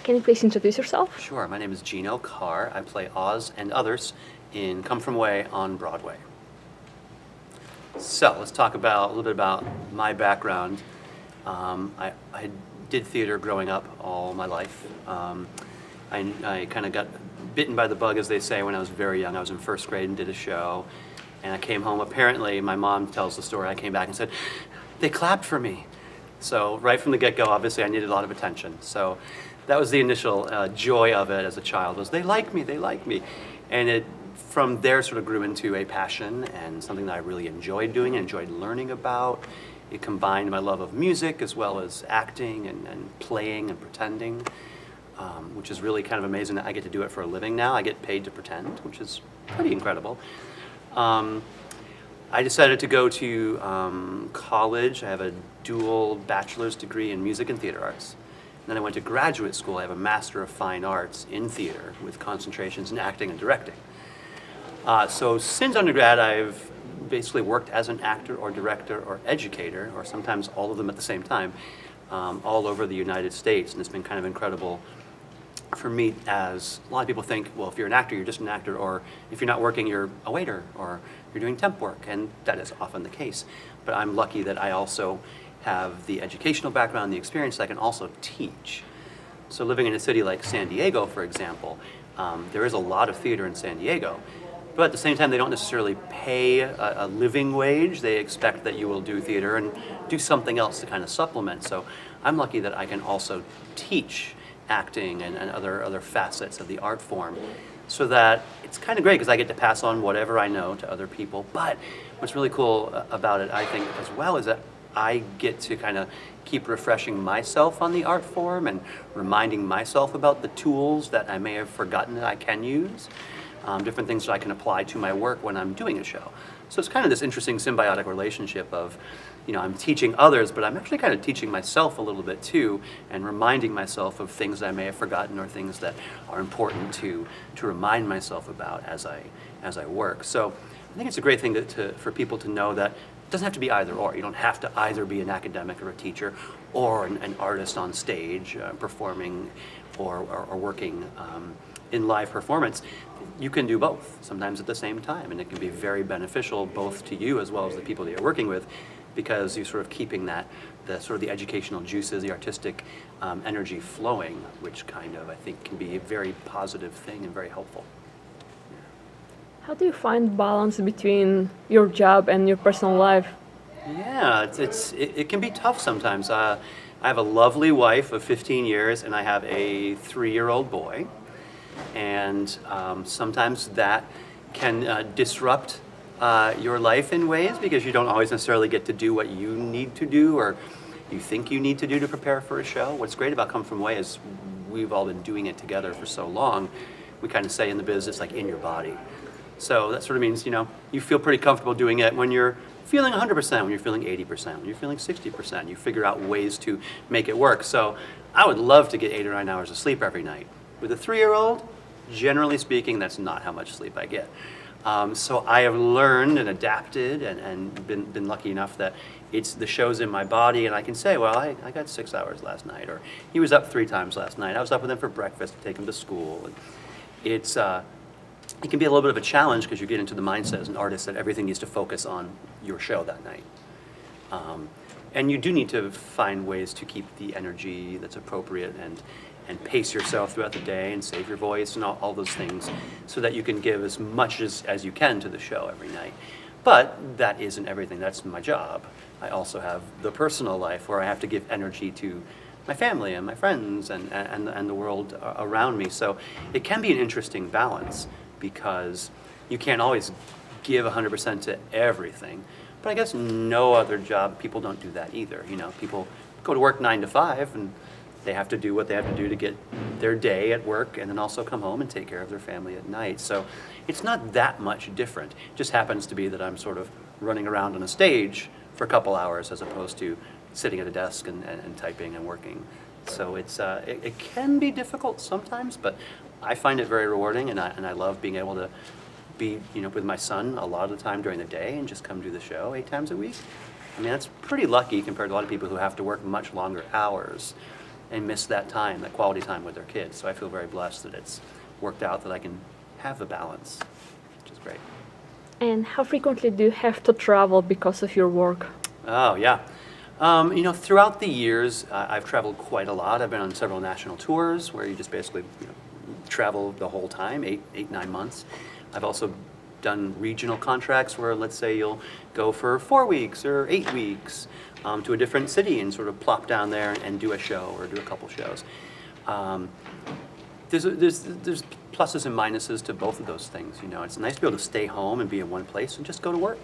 Can you please introduce yourself? Sure, my name is Geno Carr. I play Oz and others in Come From Away on Broadway. So let's talk a little bit about my background. I did theater growing up all my life. I kind of got bitten by the bug, as they say, when I was very young. I was in first grade and did a show, and I came home. Apparently, my mom tells the story, I came back and said, they clapped for me. So right from the get-go, obviously, I needed a lot of attention. So that was the initial joy of it as a child, was they like me, they like me. And it, from there, sort of grew into a passion and something that I really enjoyed doing and enjoyed learning about. It combined my love of music as well as acting and playing and pretending, which is really kind of amazing that I get to do it for a living now. I get paid to pretend, which is pretty incredible. I decided to go to college. I have a dual bachelor's degree in music and theater arts. And then I went to graduate school. I have a Master of Fine Arts in theater with concentrations in acting and directing. So since undergrad, I've basically worked as an actor or director or educator, or sometimes all of them at the same time, all over the United States. And it's been kind of incredible for me, as a lot of people think, well, if you're an actor, you're just an actor, or if you're not working, you're a waiter, or you're doing temp work, and that is often the case. But I'm lucky that I also have the educational background, the experience that I can also teach. So living in a city like San Diego, for example, there is a lot of theater in San Diego, but at the same time, they don't necessarily pay a living wage. They expect that you will do theater and do something else to kind of supplement. So I'm lucky that I can also teach acting and other facets of the art form, so that it's kind of great because I get to pass on whatever I know to other people. But what's really cool about it, I think, as well, is that I get to kind of keep refreshing myself on the art form and reminding myself about the tools that I may have forgotten that I can use, different things that I can apply to my work when I'm doing a show. So it's kind of this interesting symbiotic relationship of, you know, I'm teaching others, but I'm actually kind of teaching myself a little bit too, and reminding myself of things that I may have forgotten or things that are important to remind myself about as I work. So I think it's a great thing for people to know that it doesn't have to be either or. You don't have to either be an academic or a teacher or an artist on stage performing or working in live performance. You can do both, sometimes at the same time, and it can be very beneficial both to you as well as the people that you're working with, because you're sort of keeping the educational juices, the artistic energy flowing, which kind of, I think, can be a very positive thing and very helpful. How do you find balance between your job and your personal life? Yeah, it can be tough sometimes. I have a lovely wife of 15 years, and I have a 3-year-old boy. And sometimes that can disrupt your life in ways, because you don't always necessarily get to do what you need to do or you think you need to do to prepare for a show. What's great about Come From Away is we've all been doing it together for so long. We kind of say in the biz, it's like in your body. So that sort of means, you know, you feel pretty comfortable doing it when you're feeling 100%, when you're feeling 80%, when you're feeling 60%. You figure out ways to make it work. So I would love to get 8 or 9 hours of sleep every night. With a 3-year-old, generally speaking, that's not how much sleep I get. So I have learned and adapted and been lucky enough that it's the show's in my body, and I can say, well, I got 6 hours last night, or he was up 3 times last night. I was up with him for breakfast to take him to school. And it can be a little bit of a challenge because you get into the mindset as an artist that everything needs to focus on your show that night. And you do need to find ways to keep the energy that's appropriate and pace yourself throughout the day and save your voice and all those things so that you can give as much as you can to the show every night. But that isn't everything. That's my job. I also have the personal life where I have to give energy to my family and my friends and the world around me. So it can be an interesting balance because you can't always give 100% to everything. But I guess no other job, people don't do that either. You know, people go to work 9 to 5 and they have to do what they have to do to get their day at work and then also come home and take care of their family at night. So it's not that much different. It just happens to be that I'm sort of running around on a stage for a couple hours as opposed to sitting at a desk and typing and working. So it can be difficult sometimes, but I find it very rewarding, and I love being able to be, you know, with my son a lot of the time during the day and just come do the show 8 times a week. I mean, that's pretty lucky compared to a lot of people who have to work much longer hours. and miss that time, that quality time with their kids. So I feel very blessed that it's worked out that I can have the balance, which is great. And how frequently do you have to travel because of your work? Oh, yeah. Throughout the years, I've traveled quite a lot. I've been on several national tours where you just basically travel the whole time, 9 months. I've also done regional contracts where, let's say, you'll go for 4 weeks or 8 weeks to a different city and sort of plop down there and do a show or do a couple shows. There's pluses and minuses to both of those things. It's nice to be able to stay home and be in one place and just go to work.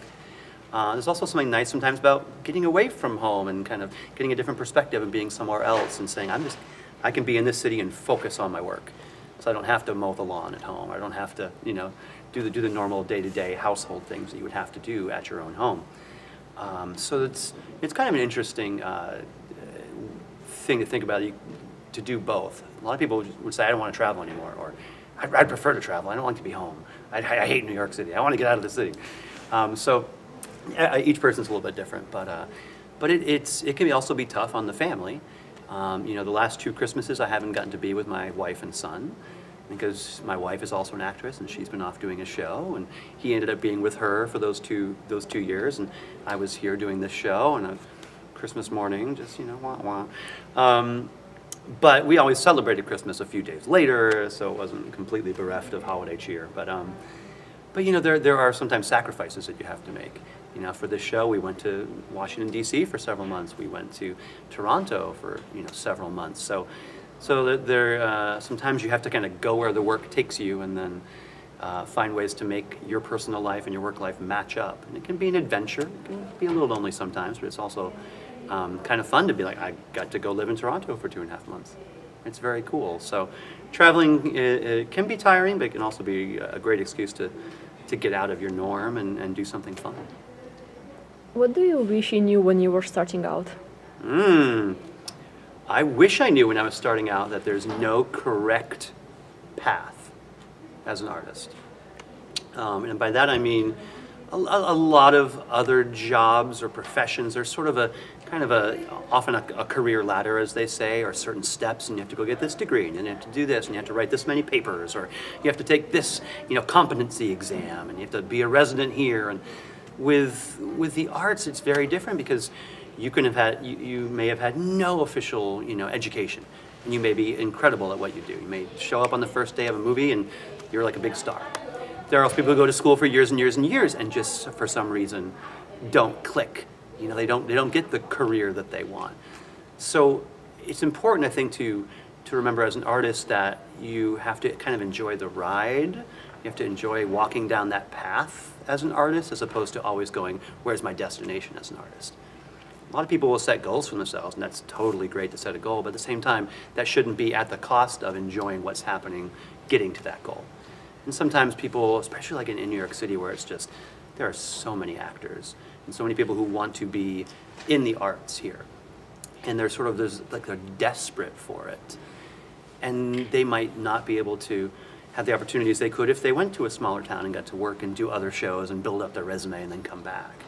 There's also something nice sometimes about getting away from home and kind of getting a different perspective and being somewhere else and saying, I can be in this city and focus on my work. So I don't have to mow the lawn at home. I don't have to, do the normal day-to-day household things that you would have to do at your own home. So it's kind of an interesting thing to think about, to do both. A lot of people would say, I don't want to travel anymore, or I'd prefer to travel. I don't like to be home. I hate New York City. I want to get out of the city. Each person's a little bit different, but it can also be tough on the family. The last 2 Christmases I haven't gotten to be with my wife and son because my wife is also an actress and she's been off doing a show, and he ended up being with her for those two years, and I was here doing this show and a Christmas morning, just wah wah. But we always celebrated Christmas a few days later, so it wasn't completely bereft of holiday cheer. But there are sometimes sacrifices that you have to make. For this show, we went to Washington, D.C. for several months. We went to Toronto for, several months. So sometimes you have to kind of go where the work takes you and then find ways to make your personal life and your work life match up. And it can be an adventure. It can be a little lonely sometimes, but it's also kind of fun to be like, I got to go live in Toronto for 2.5 months. It's very cool. So traveling it can be tiring, but it can also be a great excuse to get out of your norm and do something fun. What do you wish you knew when you were starting out? I wish I knew when I was starting out that there's no correct path as an artist. And by that I mean a lot of other jobs or professions are sort of often a career ladder, as they say, or certain steps, and you have to go get this degree, and then you have to do this, and you have to write this many papers, or you have to take this, competency exam, and you have to be a resident here. And with the arts, it's very different because you may have had no official, education, and you may be incredible at what you do. You may show up on the first day of a movie, and you're like a big star. There are also people who go to school for years and years and years, and just for some reason don't click. They don't get the career that they want. So it's important, I think, to remember as an artist that you have to kind of enjoy the ride. You have to enjoy walking down that path as an artist, as opposed to always going, where's my destination as an artist? A lot of people will set goals for themselves, and that's totally great to set a goal, but at the same time, that shouldn't be at the cost of enjoying what's happening, getting to that goal. And sometimes people, especially like in New York City, where it's just, there are so many actors and so many people who want to be in the arts here. And they're they're desperate for it. And they might not be able to have the opportunities they could if they went to a smaller town and got to work and do other shows and build up their resume and then come back.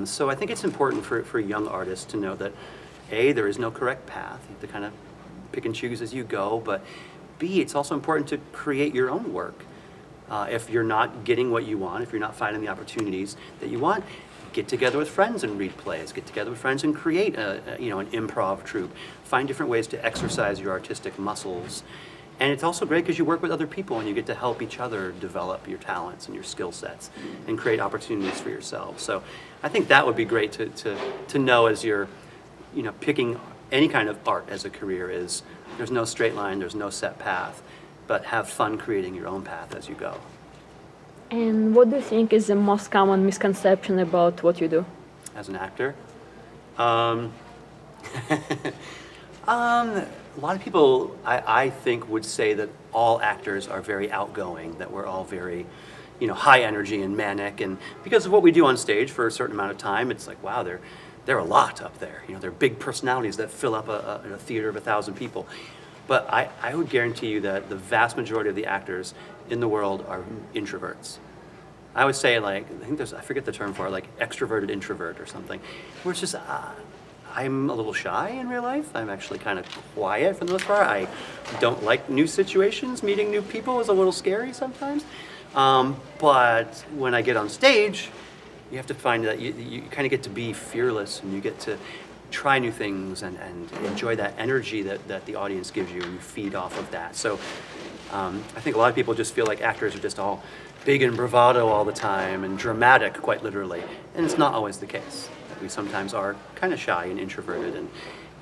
So I think it's important for young artists to know that A, there is no correct path. You have to kind of pick and choose as you go, but B, it's also important to create your own work. If you're not getting what you want, if you're not finding the opportunities that you want, get together with friends and read plays. Get together with friends and create an improv troupe. Find different ways to exercise your artistic muscles. And it's also great because you work with other people and you get to help each other develop your talents and your skill sets and create opportunities for yourself. So I think that would be great to know as you're picking any kind of art as a career is there's no straight line, there's no set path, but have fun creating your own path as you go. And what do you think is the most common misconception about what you do? As an actor? A lot of people, I think, would say that all actors are very outgoing, that we're all very, high energy and manic, and because of what we do on stage for a certain amount of time, it's like, wow, they're a lot up there. They're big personalities that fill up a theater of 1,000 people. But I would guarantee you that the vast majority of the actors in the world are introverts. I would say I forget the term for it, like extroverted introvert or something, where it's just, I'm a little shy in real life. I'm actually kind of quiet for the most part. I don't like new situations. Meeting new people is a little scary sometimes. But when I get on stage, you have to find that you kind of get to be fearless, and you get to try new things and enjoy that energy that the audience gives you, and you feed off of that. So I think a lot of people just feel like actors are just all big and bravado all the time and dramatic, quite literally. And it's not always the case. We sometimes are kind of shy and introverted,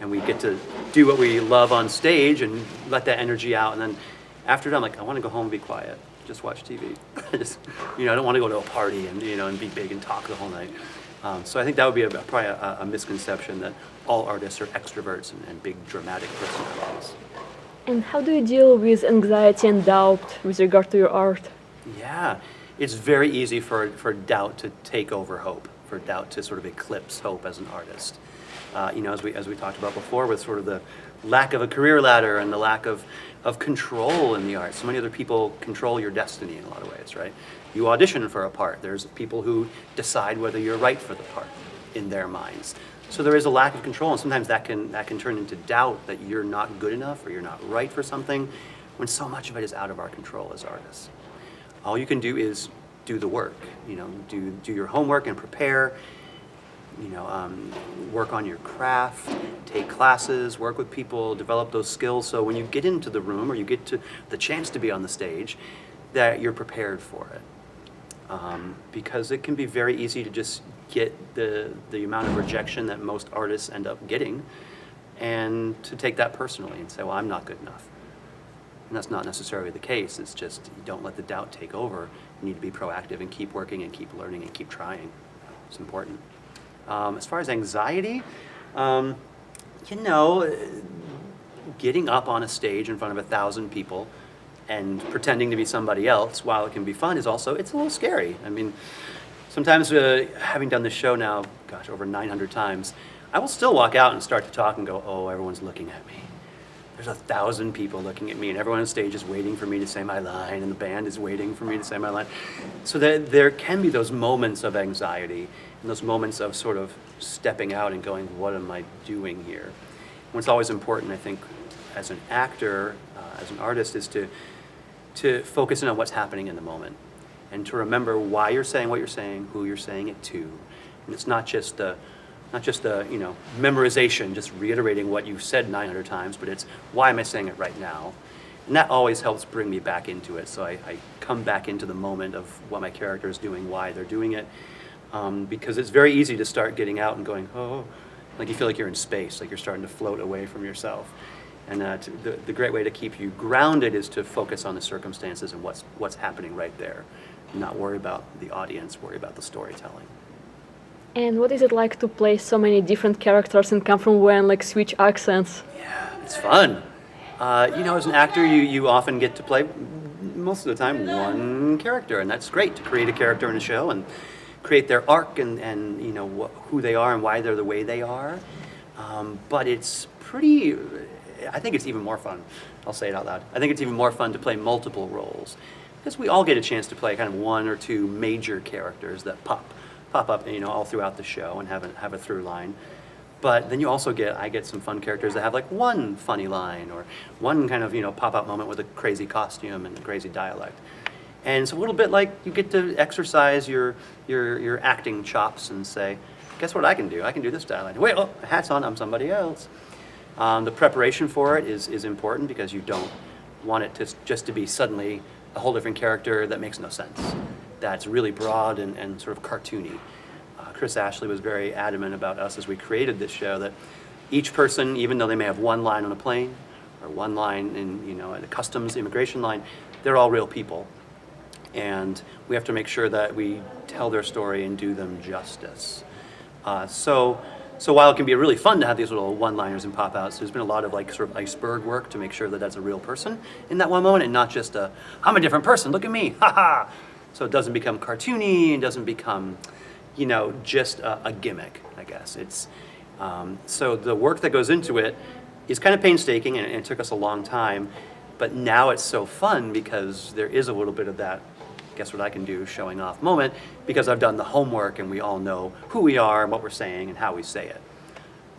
and we get to do what we love on stage and let that energy out. And then after that, I'm like, I want to go home and be quiet, just watch TV. I don't want to go to a party and and be big and talk the whole night. So I think that would be probably a misconception that all artists are extroverts and big dramatic personalities. And how do you deal with anxiety and doubt with regard to your art? Yeah, it's very easy for doubt to take over hope, for doubt to sort of eclipse hope as an artist. As we talked about before, with sort of the lack of a career ladder and the lack of control in the arts. So many other people control your destiny in a lot of ways, right? You audition for a part. There's people who decide whether you're right for the part in their minds. So there is a lack of control, and sometimes that can turn into doubt that you're not good enough or you're not right for something, when so much of it is out of our control as artists. All you can do is do the work, do your homework and prepare, work on your craft, take classes, work with people, develop those skills, so when you get into the room or you get to the chance to be on the stage, that you're prepared for it. Because it can be very easy to just get the amount of rejection that most artists end up getting, and to take that personally and say, well, I'm not good enough. And that's not necessarily the case. It's just, you don't let the doubt take over. You need to be proactive and keep working and keep learning and keep trying. It's important. As far as anxiety, getting up on a stage in front of 1,000 people and pretending to be somebody else, while it can be fun, it's a little scary. I mean, sometimes having done this show now, over 900 times, I will still walk out and start to talk and go, oh, everyone's looking at me. There's 1,000 people looking at me, and everyone on stage is waiting for me to say my line, and the band is waiting for me to say my line. So there can be those moments of anxiety and those moments of sort of stepping out and going, what am I doing here? What's always important, I think, as an actor, as an artist, is to focus in on what's happening in the moment, and to remember why you're saying what you're saying, who you're saying it to. And it's not just the memorization, just reiterating what you've said 900 times, but it's why am I saying it right now? And that always helps bring me back into it. So I come back into the moment of what my character is doing, why they're doing it, because it's very easy to start getting out and going, oh, like you feel like you're in space, like you're starting to float away from yourself. And the great way to keep you grounded is to focus on the circumstances and what's happening right there, and not worry about the audience, worry about the storytelling. And what is it like to play so many different characters and come from when, switch accents? Yeah, it's fun. As an actor, you often get to play, most of the time, one character, and that's great, to create a character in a show and create their arc and who they are and why they're the way they are. But it's I think it's even more fun. I'll say it out loud. I think it's even more fun to play multiple roles, because we all get a chance to play kind of one or two major characters that pop up, all throughout the show and have a through line. But then I get some fun characters that have one funny line or one kind of, pop-up moment with a crazy costume and a crazy dialect. And it's a little bit like you get to exercise your acting chops and say, guess what I can do? I can do this dialect. Wait, hat's on, I'm somebody else. The preparation for it is important, because you don't want it just to be suddenly a whole different character that makes no sense. That's really broad and sort of cartoony. Chris Ashley was very adamant about us as we created this show that each person, even though they may have one line on a plane or one line in a customs immigration line, they're all real people. And we have to make sure that we tell their story and do them justice. So while it can be really fun to have these little one-liners and pop-outs, there's been a lot of sort of iceberg work to make sure that that's a real person in that one moment, and not just I'm a different person, look at me, ha-ha. So it doesn't become cartoony, and doesn't become, just a gimmick, I guess. It's so the work that goes into it is kind of painstaking, and it took us a long time, but now it's so fun because there is a little bit of that guess what I can do showing off moment, because I've done the homework and we all know who we are and what we're saying and how we say it.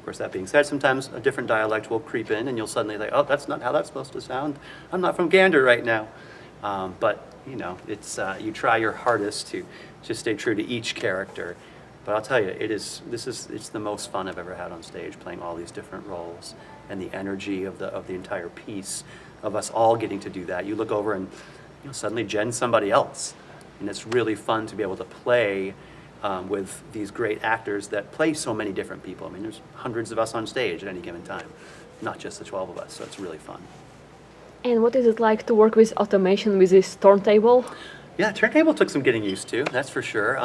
course, that being said, sometimes a different dialect will creep in and you'll suddenly think, oh, that's not how that's supposed to sound. I'm not from Gander right now. But, you know, it's, you try your hardest to just stay true to each character. But I'll tell you, it's the most fun I've ever had on stage, playing all these different roles and the energy of the entire piece, of us all getting to do that. You look over and, you know, suddenly Jen's somebody else. And it's really fun to be able to play with these great actors that play so many different people. I mean, there's hundreds of us on stage at any given time, not just the 12 of us, so it's really fun. And what is it like to work with automation with this turntable? Yeah, Turntable took some getting used to, that's for sure.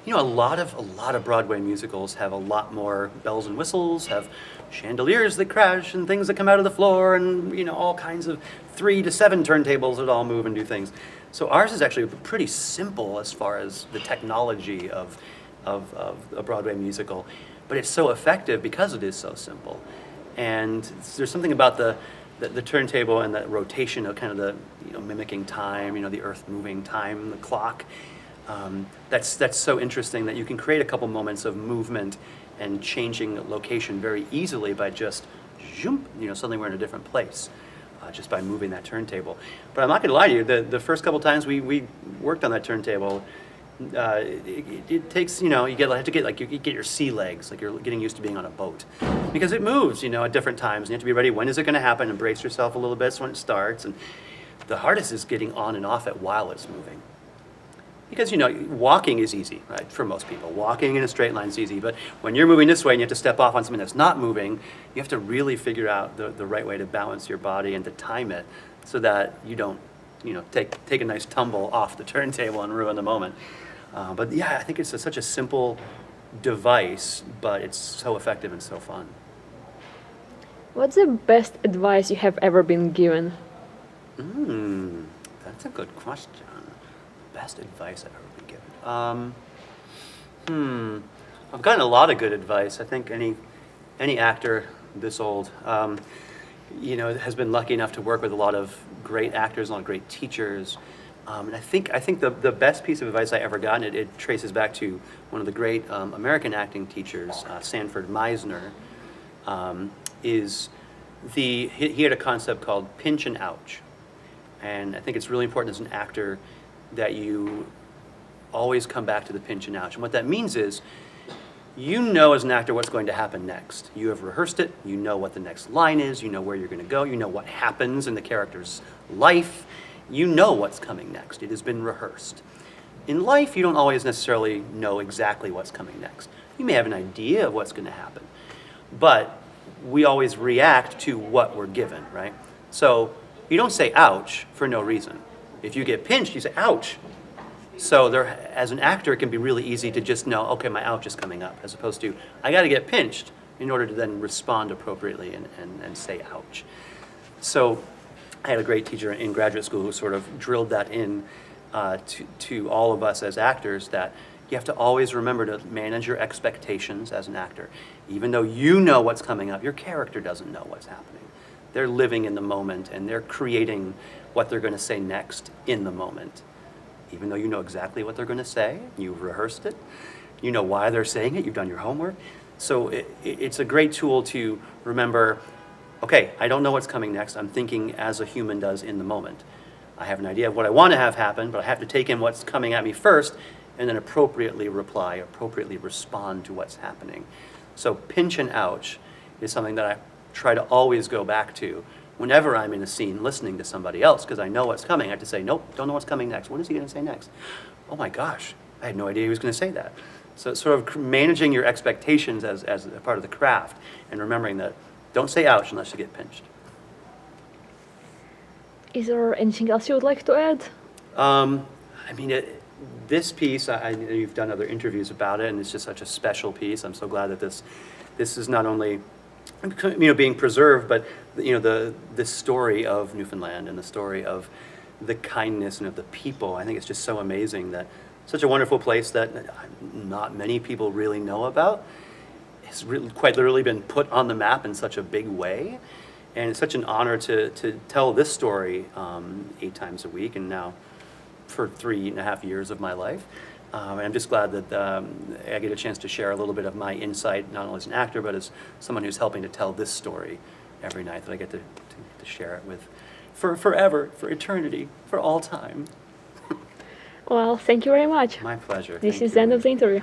You know, a lot of Broadway musicals have a lot more bells and whistles, have chandeliers that crash and things that come out of the floor, and, you know, all kinds of 3 to 7 turntables that all move and do things. So ours is actually pretty simple as far as the technology of a Broadway musical, but it's so effective because it is so simple. And there's something about the turntable and that rotation of kind of the, you know, mimicking time, you know, the earth moving time, the clock. That's so interesting that you can create a couple moments of movement and changing location very easily by just, zoom, you know, suddenly we're in a different place. Just by moving that turntable. But I'm not gonna lie to you, the first couple times we worked on that turntable, it takes, you know, you have to get, like, you get your sea legs, like you're getting used to being on a boat. Because it moves, you know, at different times, and you have to be ready, when is it gonna happen, and brace yourself a little bit so when it starts. And the hardest is getting on and off it while it's moving. Because, you know, walking is easy, right, for most people. Walking in a straight line is easy, but when you're moving this way and you have to step off on something that's not moving, you have to really figure out the right way to balance your body and to time it so that you don't, you know, take a nice tumble off the turntable and ruin the moment. But yeah, I think it's such a simple device, but it's so effective and so fun. What's the best advice you have ever been given? That's a good question. Best advice I've ever been given. I've gotten a lot of good advice. I think any actor this old, you know, has been lucky enough to work with a lot of great actors, a lot of great teachers. And I think the best piece of advice I ever got, and it traces back to one of the great American acting teachers, Sanford Meisner, is he had a concept called pinch and ouch. And I think it's really important as an actor that you always come back to the pinch and ouch. And what that means is, you know as an actor what's going to happen next. You have rehearsed it, you know what the next line is, you know where you're going to go, you know what happens in the character's life, you know what's coming next. It has been rehearsed. In life, you don't always necessarily know exactly what's coming next. You may have an idea of what's going to happen, but we always react to what we're given, right? So you don't say ouch for no reason. If you get pinched, you say, ouch. So there, as an actor, it can be really easy to just know, okay, my ouch is coming up, as opposed to, I got to get pinched in order to then respond appropriately and say ouch. So I had a great teacher in graduate school who sort of drilled that in to all of us as actors, that you have to always remember to manage your expectations as an actor. Even though you know what's coming up, your character doesn't know what's happening. They're living in the moment, and they're creating what they're going to say next in the moment. Even though you know exactly what they're going to say, you've rehearsed it, you know why they're saying it, you've done your homework. So it's a great tool to remember, okay, I don't know what's coming next, I'm thinking as a human does in the moment. I have an idea of what I want to have happen, but I have to take in what's coming at me first, and then appropriately reply, appropriately respond to what's happening. So pinch and ouch is something that I try to always go back to whenever I'm in a scene listening to somebody else, because I know what's coming. I have to say, nope, don't know what's coming next. What is he going to say next? Oh my gosh, I had no idea he was going to say that. So it's sort of managing your expectations as a part of the craft, and remembering that don't say ouch unless you get pinched. Is there anything else you would like to add? I mean, this piece, I know you've done other interviews about it, and it's just such a special piece. I'm so glad that this is not only, you know, being preserved, but, you know, the story of Newfoundland and the story of the kindness and of the people. I think it's just so amazing that such a wonderful place that not many people really know about has really quite literally been put on the map in such a big way. And it's such an honor to tell this story 8 times a week, and now for 3.5 years of my life. And I'm just glad that I get a chance to share a little bit of my insight, not only as an actor, but as someone who's helping to tell this story every night, that I get to share it with for forever, for eternity, for all time. Well, thank you very much. My pleasure. This Thank is the you. end of the interview.